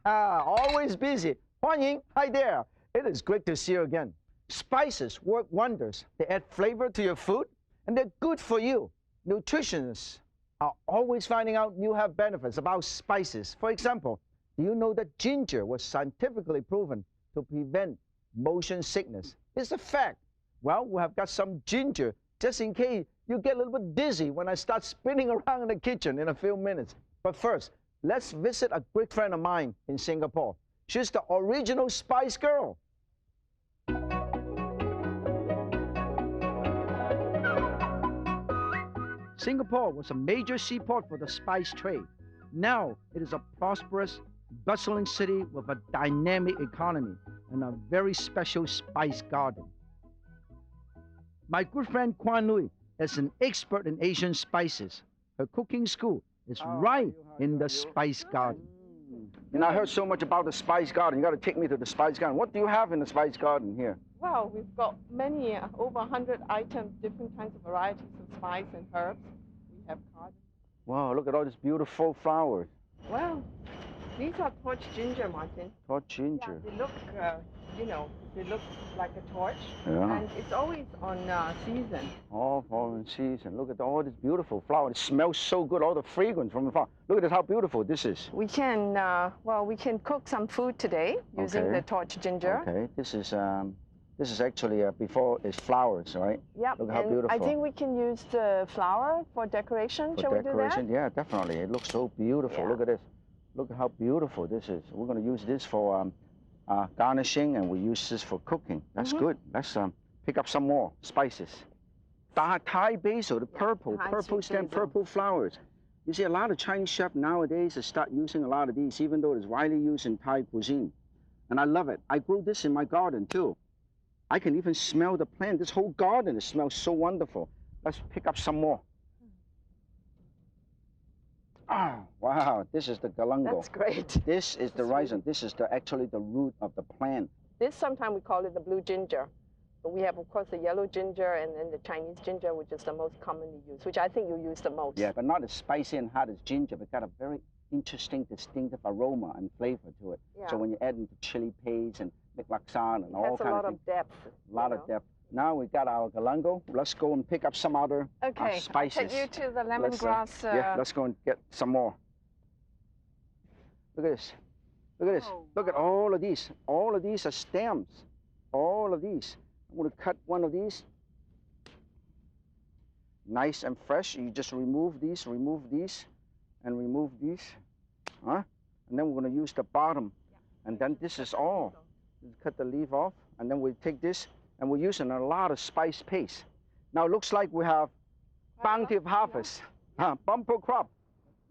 Always busy. 欢迎, hi there. It is great to see you again. Spices work wonders. They add flavor to your food, and they're good for you. Nutritionists are always finding out new health benefits about spices. For example, do you know that ginger was scientifically proven to prevent motion sickness? It's a fact. Well, we have got some ginger just in case you get a little bit dizzy when I start spinning around in the kitchen in a few minutes. But first, let's visit a great friend of mine in Singapore. She's the original Spice Girl. Singapore was a major seaport for the spice trade. Now it is a prosperous, bustling city with a dynamic economy and a very special spice garden. My good friend Quan Nui is an expert in Asian spices. Her cooking school is right in the spice garden. And I heard so much about the spice garden. You got to take me to the spice garden. What do you have in the spice garden here? Well, we've got many, over 100 items, different kinds of varieties of spice and herbs. We have cardamom. Wow, look at all these beautiful flowers. Well, these are torch ginger, Martin. Torch ginger. Yeah, they look, they look like a torch. Yeah. And it's always on season. All in season. Look at all this beautiful flower. It smells so good, all the fragrance from the flower. Look at this, how beautiful this is. We can, we can cook some food today using the torch ginger. Okay, this is actually before it's flowers, right? Yeah. Look how beautiful. I think we can use the flower for decoration. Shall we do that? Yeah, definitely. It looks so beautiful. Yeah. Look at this. Look at how beautiful this is. We're going to use this for garnishing, and we use this for cooking. That's good. Let's pick up some more spices. Thai basil, the purple stem, purple flowers. You see, a lot of Chinese chefs nowadays start using a lot of these, even though it's widely used in Thai cuisine. And I love it. I grew this in my garden, too. I can even smell the plant. This whole garden, it smells so wonderful. Let's pick up some more. Oh, wow, this is the galango. That's great. This is the rhizome. This is actually the root of the plant. This, sometimes we call it the blue ginger. But we have, of course, the yellow ginger and then the Chinese ginger, which is the most commonly used, which I think you use the most. Yeah, but not as spicy and hot as ginger, but got a very interesting, distinctive aroma and flavor to it. Yeah. So when you add into chili paste and laksan and all kinds of things. It has a lot of depth. A lot of depth. Now we got our galango. Let's go and pick up some other spices. I'll take you to the lemongrass. Yeah, let's go and get some more. Look at this. Look at this. Look at all of these. All of these are stems. All of these. I'm going to cut one of these. Nice and fresh. You just remove these, and remove these. And then we're going to use the bottom. And then this is all. Cut the leaf off, and then we take this, and we're using a lot of spice paste. Now it looks like we have bounty of harvest, bumper crop.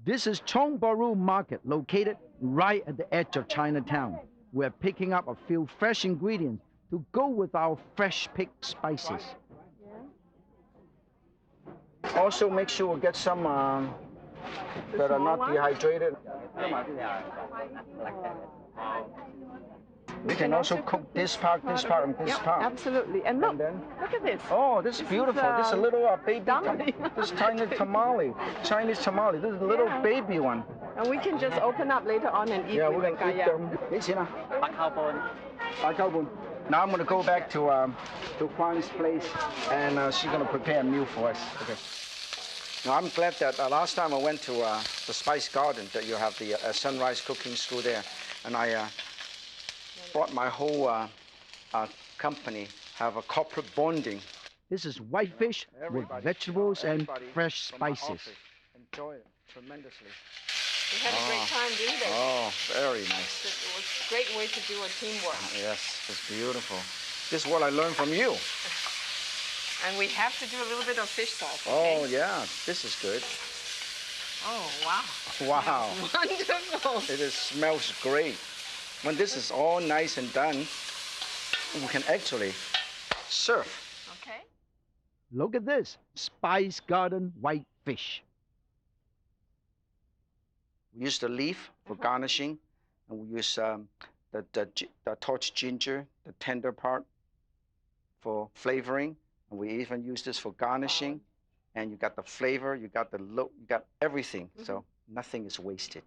This is Chong Bahru Market, located right at the edge of Chinatown. We're picking up a few fresh ingredients to go with our fresh picked spices. Also make sure we get some that are not dehydrated. We can also cook this part, and this part. Absolutely. And look, look at this. Oh, this is beautiful. This is a little baby, this tiny tamale, Chinese tamale. This is a little baby one. And we can just open up later on and eat. Yeah, we're going to eat them. Now I'm going to go back to Kwan's place, and she's going to prepare a meal for us. Okay. Now I'm glad that last time I went to the Spice Garden, that you have the Sunrise Cooking School there, and I brought my whole company, have a corporate bonding. This is whitefish with vegetables and fresh spices. Enjoy it tremendously. We had a great time, didn't we? Oh, very nice. It was a great way to do a teamwork. Yes, it's beautiful. This is what I learned from you. And we have to do a little bit of fish sauce. Okay? Oh, yeah, this is good. Oh, wow. Wow. Wonderful. It smells great. When this is all nice and done, we can actually serve. Okay. Look at this, Spice Garden whitefish. We use the leaf for garnishing, and we use the torch ginger, the tender part, for flavoring, and we even use this for garnishing. And you got the flavor, you got the look, you got everything. So nothing is wasted.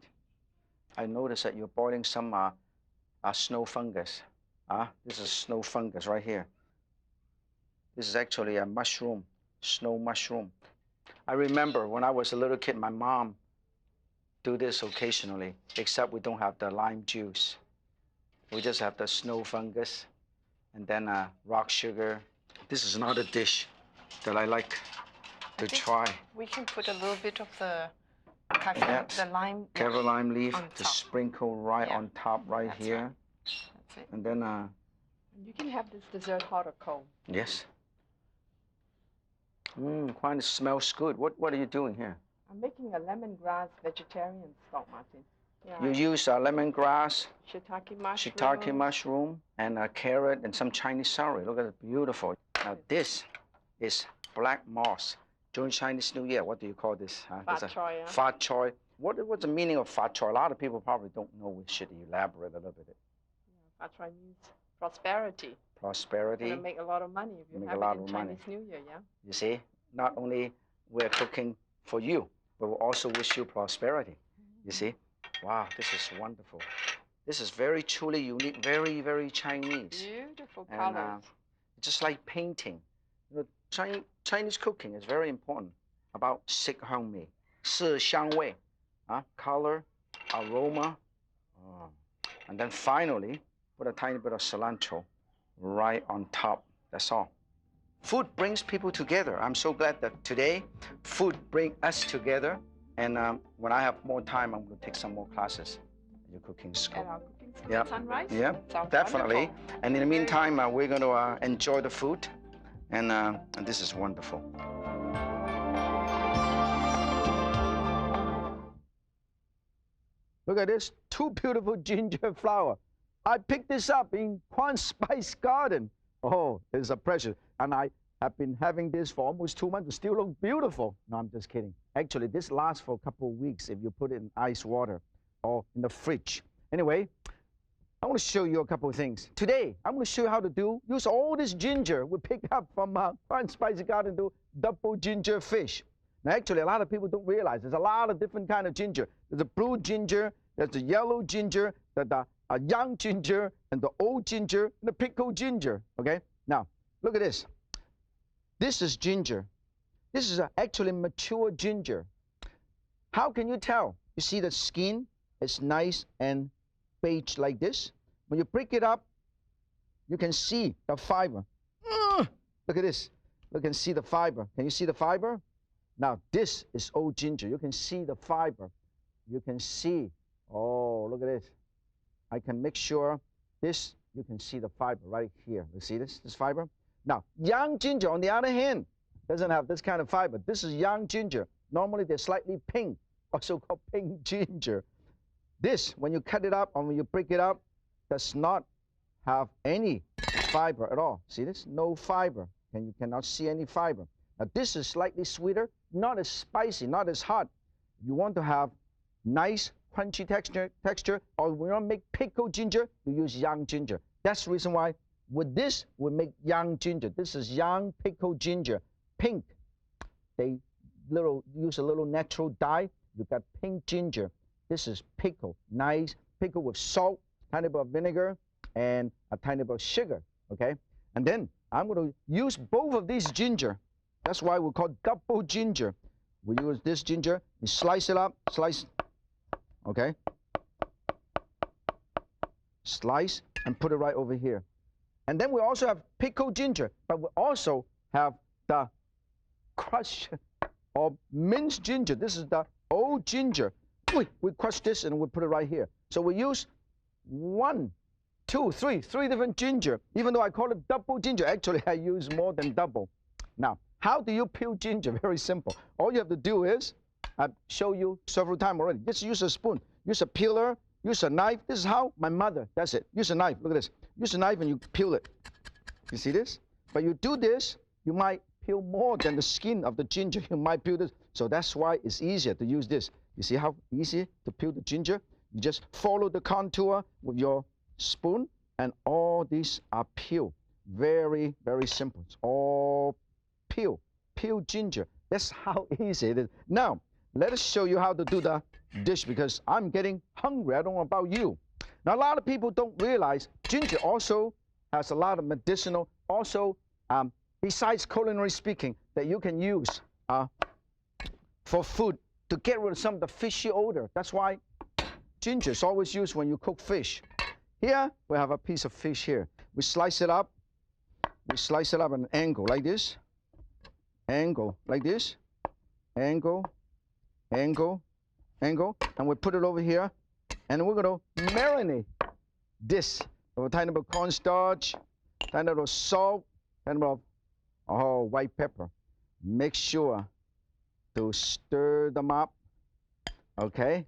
I noticed that you're boiling some snow fungus. This is snow fungus right here. This is actually a mushroom, snow mushroom. I remember when I was a little kid, my mom do this occasionally, except we don't have the lime juice. We just have the snow fungus and then rock sugar. This is another dish that I like to try. We can put a little bit of the lime. Carrot lime leaf to sprinkle right on top right here. Right. That's it. And then you can have this dessert hot or cold. Yes. Quite smells good. What are you doing here? I'm making a lemongrass vegetarian stock, Martin. Yeah. You use lemongrass, shiitake mushroom, and a carrot and some Chinese celery. Look at it, beautiful. Now this is black moss. During Chinese New Year, what do you call this? Fat choy. Fat choy. What's the meaning of fat choy? A lot of people probably don't know. We should elaborate a little bit. Yeah, fat choy means prosperity. Prosperity. You're gonna make a lot of money if you have it in Chinese New Year, yeah? You see, not only we're cooking for you, but we also wish you prosperity. You see? Wow, this is wonderful. This is very truly unique, very, very Chinese. Beautiful colors. Just like painting. You know, Chinese cooking is very important about 色香味, 色香味, color, aroma, and then finally put a tiny bit of cilantro right on top. That's all. Food brings people together. I'm so glad that today food brings us together. And when I have more time, I'm going to take some more classes at your cooking school. At our cooking school at Sunrise? Yeah, sounds definitely. Wonderful. And in the meantime, we're going to enjoy the food. And this is wonderful. Look at this, 2 beautiful ginger flower. I picked this up in Quan Spice Garden. Oh, it's a pleasure. And I have been having this for almost 2 months. It still looks beautiful. No, I'm just kidding. Actually, this lasts for a couple of weeks if you put it in ice water or in the fridge. Anyway, I want to show you a couple of things. Today, I'm going to show you how to use all this ginger we picked up from Quan Spice Garden to double ginger fish. Now, actually, a lot of people don't realize there's a lot of different kind of ginger. There's a blue ginger, there's the yellow ginger, there's a young ginger, and the old ginger, and the pickled ginger, okay? Now, look at this. This is ginger. This is actually mature ginger. How can you tell? You see the skin is nice and beige like this. When you break it up, you can see the fiber. Look at this. You can see the fiber. Can you see the fiber? Now, this is old ginger. You can see the fiber. You can see, oh, look at this. I can make sure this, you can see the fiber right here. You see this fiber? Now, young ginger, on the other hand, doesn't have this kind of fiber. This is young ginger. Normally, they're slightly pink, also called pink ginger. This, when you cut it up or when you break it up, does not have any fiber at all. See this? No fiber. And you cannot see any fiber. Now, this is slightly sweeter, not as spicy, not as hot. You want to have nice, crunchy texture, or when you want to make pickled ginger, you use young ginger. That's the reason why with this, we make young ginger. This is young pickled ginger, pink. They use a little natural dye. You got pink ginger. This is pickle, nice pickle with salt, tiny bit of vinegar, and a tiny bit of sugar, okay? And then I'm going to use both of these ginger. That's why we call double ginger. We use this ginger, you slice it up, slice, okay? Slice and put it right over here. And then we also have pickled ginger, but we also have the crushed or minced ginger. This is the old ginger. We crush this and we put it right here. So we use 1, 2, 3 different ginger. Even though I call it double ginger, actually I use more than double. Now, how do you peel ginger? Very simple. All you have to do is, I've shown you several times already. Just use a spoon, use a peeler, use a knife. This is how my mother does it. Use a knife, look at this. Use a knife and you peel it. You see this? But you do this, you might peel more than the skin of the ginger. You might peel this. So that's why it's easier to use this. You see how easy to peel the ginger? You just follow the contour with your spoon and all these are peeled. Very, very simple. It's all peel ginger. That's how easy it is. Now, let us show you how to do the dish because I'm getting hungry. I don't know about you. Now, a lot of people don't realize ginger also has a lot of medicinal, also, besides culinary speaking, that you can use for food to get rid of some of the fishy odor. That's why ginger is always used when you cook fish. Here, we have a piece of fish here. We slice it up. We slice it up at an angle like this. Angle like this. Angle, angle, angle. And we put it over here. And we're going to marinate this with a tiny bit of cornstarch, tiny bit of salt, tiny bit of white pepper. Make sure to stir them up. Okay?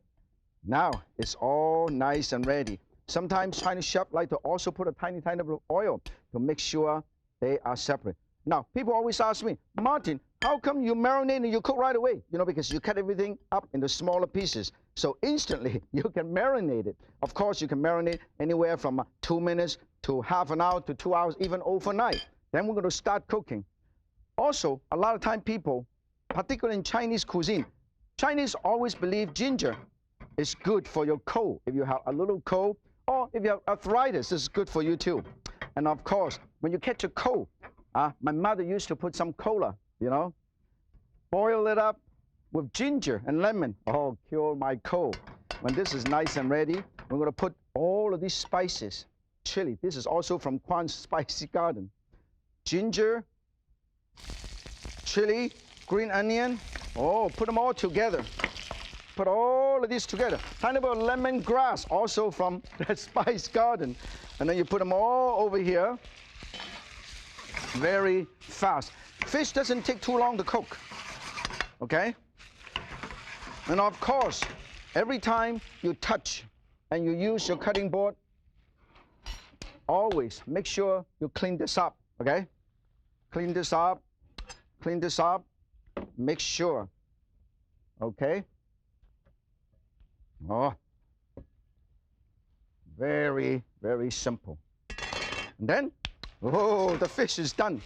Now it's all nice and ready. Sometimes Chinese chefs like to also put a tiny bit of oil to make sure they are separate. Now, people always ask me, Martin, how come you marinate and you cook right away? You know, because you cut everything up into smaller pieces. So instantly, you can marinate it. Of course, you can marinate anywhere from 2 minutes to half an hour to 2 hours, even overnight. Then we're going to start cooking. Also, a lot of time people, particularly in Chinese cuisine, Chinese always believe ginger is good for your cold. If you have a little cold, or if you have arthritis, this is good for you too. And of course, when you catch a cold, my mother used to put some cola, you know, boil it up with ginger and lemon. Oh, cure my cold. When this is nice and ready, we're going to put all of these spices. Chili, this is also from Kwan's Spicy Garden. Ginger, chili, green onion. Oh, put them all together. Put all of these together. Tiny bit of lemongrass, also from the Spice Garden. And then you put them all over here. Very fast. Fish doesn't take too long to cook. Okay? And of course, every time you touch and you use your cutting board, always make sure you clean this up. Okay? Clean this up. Clean this up. Make sure. Okay? Oh. Very, very simple. And then, oh, the fish is done.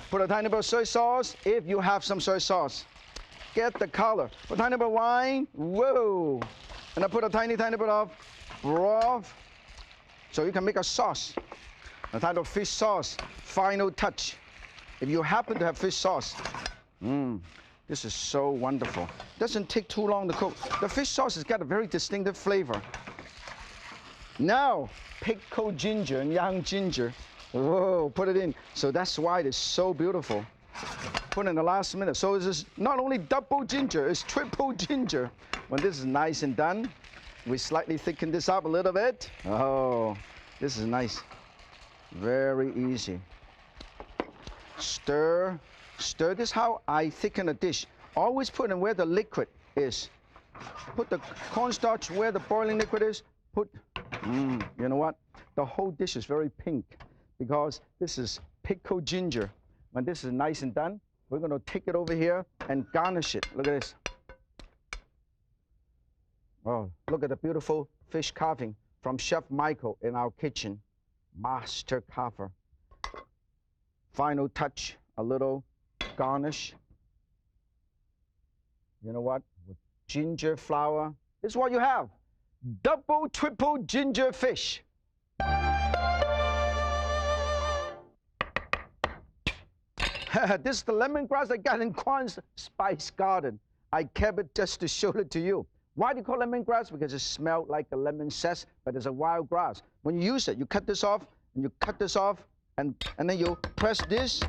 Put a tiny bit of soy sauce, if you have some soy sauce. Get the color. Put a tiny bit of wine. Whoa. And I put a tiny bit of broth. So you can make a sauce. A tiny bit of fish sauce. Final touch. If you happen to have fish sauce, this is so wonderful. Doesn't take too long to cook. The fish sauce has got a very distinctive flavor. Now, pickled ginger and young ginger. Whoa, put it in. So that's why it's so beautiful. Put in the last minute. So this is not only double ginger, it's triple ginger. When this is nice and done, we slightly thicken this up a little bit. Oh, this is nice. Very easy. Stir, stir. This is how I thicken a dish. Always put in where the liquid is. Put the cornstarch where the boiling liquid is. Put, you know what? The whole dish is very pink because this is pickled ginger. When this is nice and done, we're going to take it over here and garnish it. Look at this. Oh, look at the beautiful fish carving from Chef Michael in our kitchen. Master carver. Final touch, a little garnish. You know what? With ginger flour. This is what you have. Double, triple ginger fish. This is the lemongrass I got in Kwan's Spice Garden. I kept it just to show it to you. Why do you call it lemongrass? Because it smelled like a lemon zest, but it's a wild grass. When you use it, you cut this off, and you cut this off, and then you press this,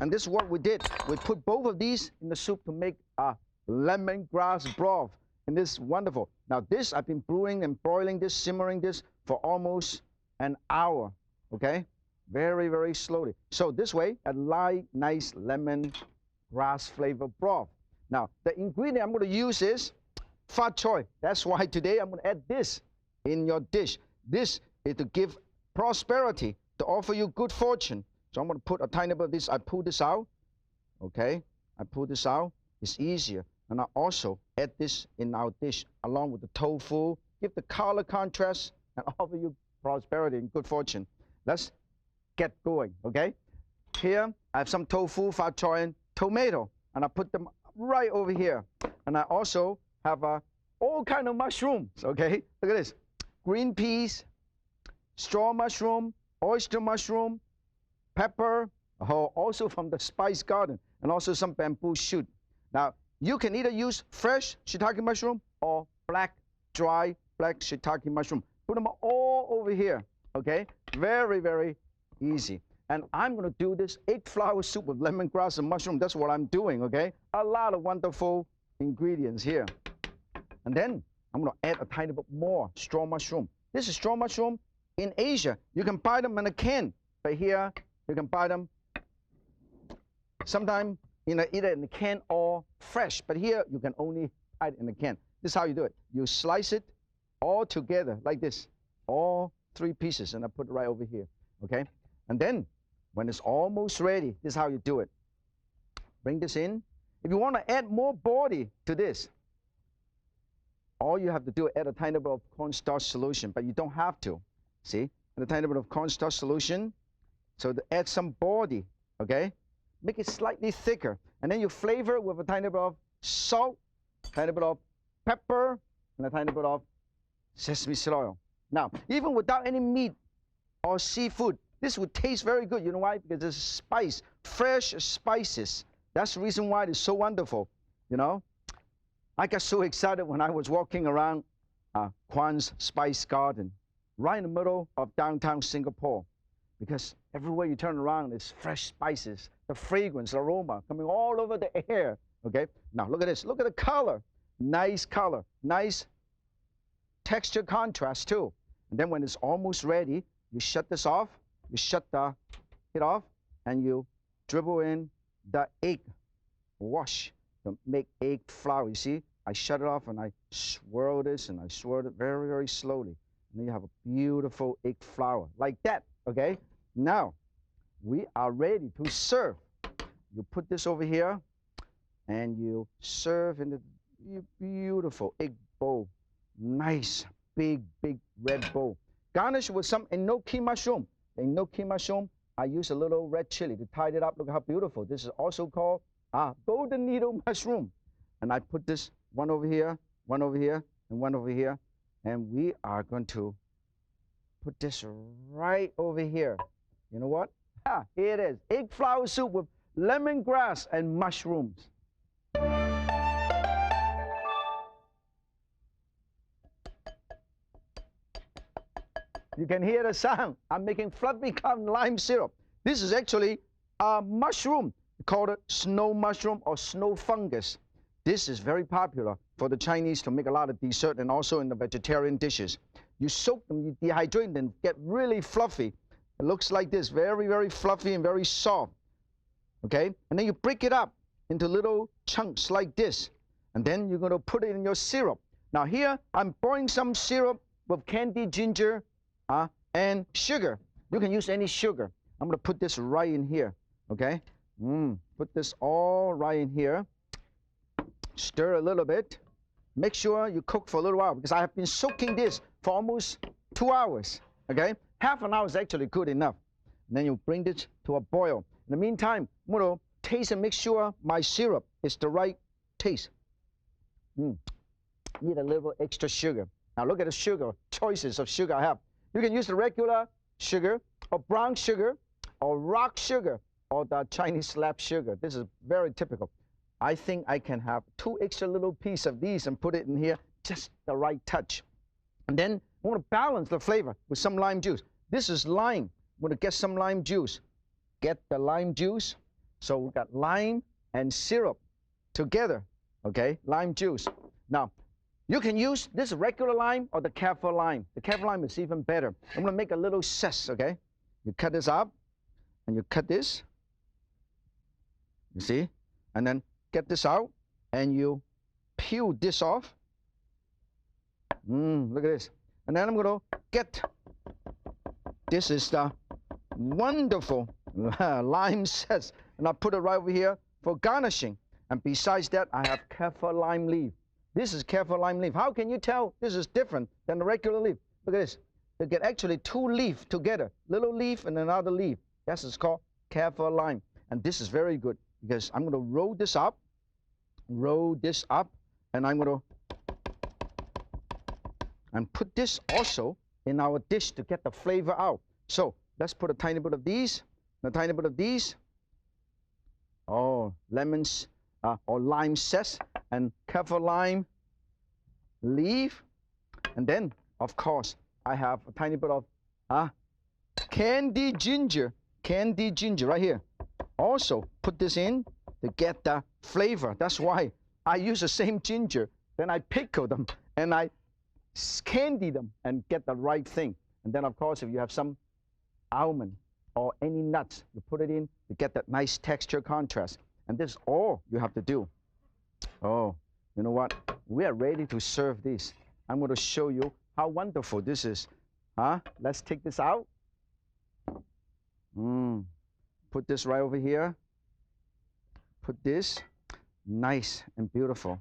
and this is what we did. We put both of these in the soup to make a lemongrass broth, and this is wonderful. Now this, I've been brewing and boiling this, simmering this for almost an hour, okay? Very, very slowly. So this way, a light, nice lemongrass flavor broth. Now, the ingredient I'm going to use is fat choy. That's why today I'm going to add this in your dish. This is to give prosperity, to offer you good fortune. So I'm going to put a tiny bit of this. I pull this out, okay? I pull this out. It's easier. And I also add this in our dish along with the tofu, give the color contrast, and offer you prosperity and good fortune. Let's get going, okay? Here, I have some tofu, fat choy, and tomato, and I put them right over here. And I also have all kind of mushrooms, okay? Look at this. Green peas, straw mushroom, oyster mushroom, pepper, also from the spice garden, and also some bamboo shoot. Now, you can either use fresh shiitake mushroom or dry black shiitake mushroom. Put them all over here, okay? Very, very easy. And I'm going to do this egg flour soup with lemongrass and mushroom. That's what I'm doing, okay? A lot of wonderful ingredients here. And then I'm going to add a tiny bit more straw mushroom. This is straw mushroom in Asia. You can buy them in a can, but here you can buy them sometime either in the can or fresh. But here you can only buy it in the can. This is how you do it. You slice it all together like this, all 3 pieces, and I put it right over here, okay? And then when it's almost ready, this is how you do it. Bring this in. If you want to add more body to this, all you have to do is add a tiny bit of cornstarch solution, but you don't have to. See, add a tiny bit of cornstarch solution, so to add some body, okay? Make it slightly thicker, and then you flavor it with a tiny bit of salt, tiny bit of pepper, and a tiny bit of sesame seed oil. Now, even without any meat or seafood, this would taste very good. You know why? Because it's spice, fresh spices. That's the reason why it's so wonderful, you know? I got so excited when I was walking around Kwan's Spice Garden, right in the middle of downtown Singapore, because everywhere you turn around is fresh spices, the fragrance, the aroma coming all over the air, okay? Now, look at this. Look at the color. Nice color. Nice texture contrast, too. And then when it's almost ready, you shut this off. You shut it off, and you dribble in the egg wash to make egg flour. You see, I shut it off and I swirl this and I swirl it very, very slowly. And then you have a beautiful egg flour like that, okay? Now, we are ready to serve. You put this over here and you serve in the beautiful egg bowl. Nice, big, big red bowl. Garnish with some enoki mushroom. The enoki mushroom, I use a little red chili to tie it up. Look how beautiful. This is also called golden needle mushroom. And I put this one over here, one over here, and one over here. And we are going to put this right over here. You know what? Here it is. Egg flour soup with lemongrass and mushrooms. You can hear the sound. I'm making fluffy cotton lime syrup. This is actually a mushroom called a snow mushroom or snow fungus. This is very popular for the Chinese to make a lot of dessert and also in the vegetarian dishes. You soak them, you dehydrate them, get really fluffy. It looks like this, very, very fluffy and very soft. Okay? And then you break it up into little chunks like this. And then you're going to put it in your syrup. Now here, I'm pouring some syrup with candied ginger and sugar. You can use any sugar. I'm going to put this right in here, okay? Put this all right in here. Stir a little bit. Make sure you cook for a little while because I have been soaking this for almost 2 hours, okay? Half an hour is actually good enough. And then you bring this to a boil. In the meantime, I'm going to taste and make sure my syrup is the right taste. Need a little extra sugar. Now look at the sugar, choices of sugar I have. You can use the regular sugar, or brown sugar, or rock sugar, or the Chinese slab sugar. This is very typical. I think I can have 2 extra little pieces of these and put it in here, just the right touch. And then I want to balance the flavor with some lime juice. This is lime. I'm going to get some lime juice. Get the lime juice. So we've got lime and syrup together, okay? Lime juice. Now, you can use this regular lime or the kaffir lime. The kaffir lime is even better. I'm going to make a little zest, okay? You cut this up, and you cut this. You see? And then get this out, and you peel this off. Look at this. And then I'm going to get, this is the wonderful lime zest. And I put it right over here for garnishing. And besides that, I have kaffir lime leaf. This is kaffir lime leaf. How can you tell this is different than the regular leaf? Look at this. You get actually 2 leaves together. Little leaf and another leaf. This is called kaffir lime. And this is very good because I'm going to roll this up, and I'm going to and put this also in our dish to get the flavor out. So let's put a tiny bit of these, a tiny bit of these. Oh, lemons or lime zest and kaffir lime leaf. And then, of course, I have a tiny bit of candied ginger right here. Also, put this in to get the flavor. That's why I use the same ginger. Then I pickle them and I candy them and get the right thing. And then, of course, if you have some almond or any nuts, you put it in to get that nice texture contrast. And this is all you have to do. Oh, you know what? We are ready to serve this. I'm going to show you how wonderful this is. Let's take this out. Put this right over here. Put this. Nice and beautiful.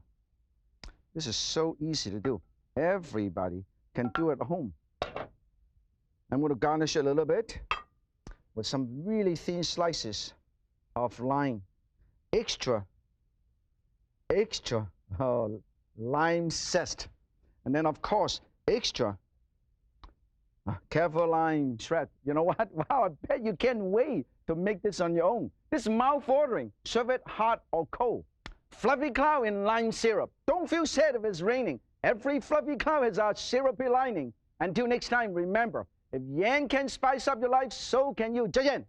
This is so easy to do. Everybody can do it at home. I'm going to garnish it a little bit with some really thin slices of lime. Extra lime zest. And then, of course, extra kaffir lime shred. You know what? Wow, I bet you can't wait to make this on your own. This is mouth-watering. Serve it hot or cold. Fluffy cloud in lime syrup. Don't feel sad if it's raining. Every fluffy cloud has a syrupy lining. Until next time, remember, if Yan can spice up your life, so can you. 再见。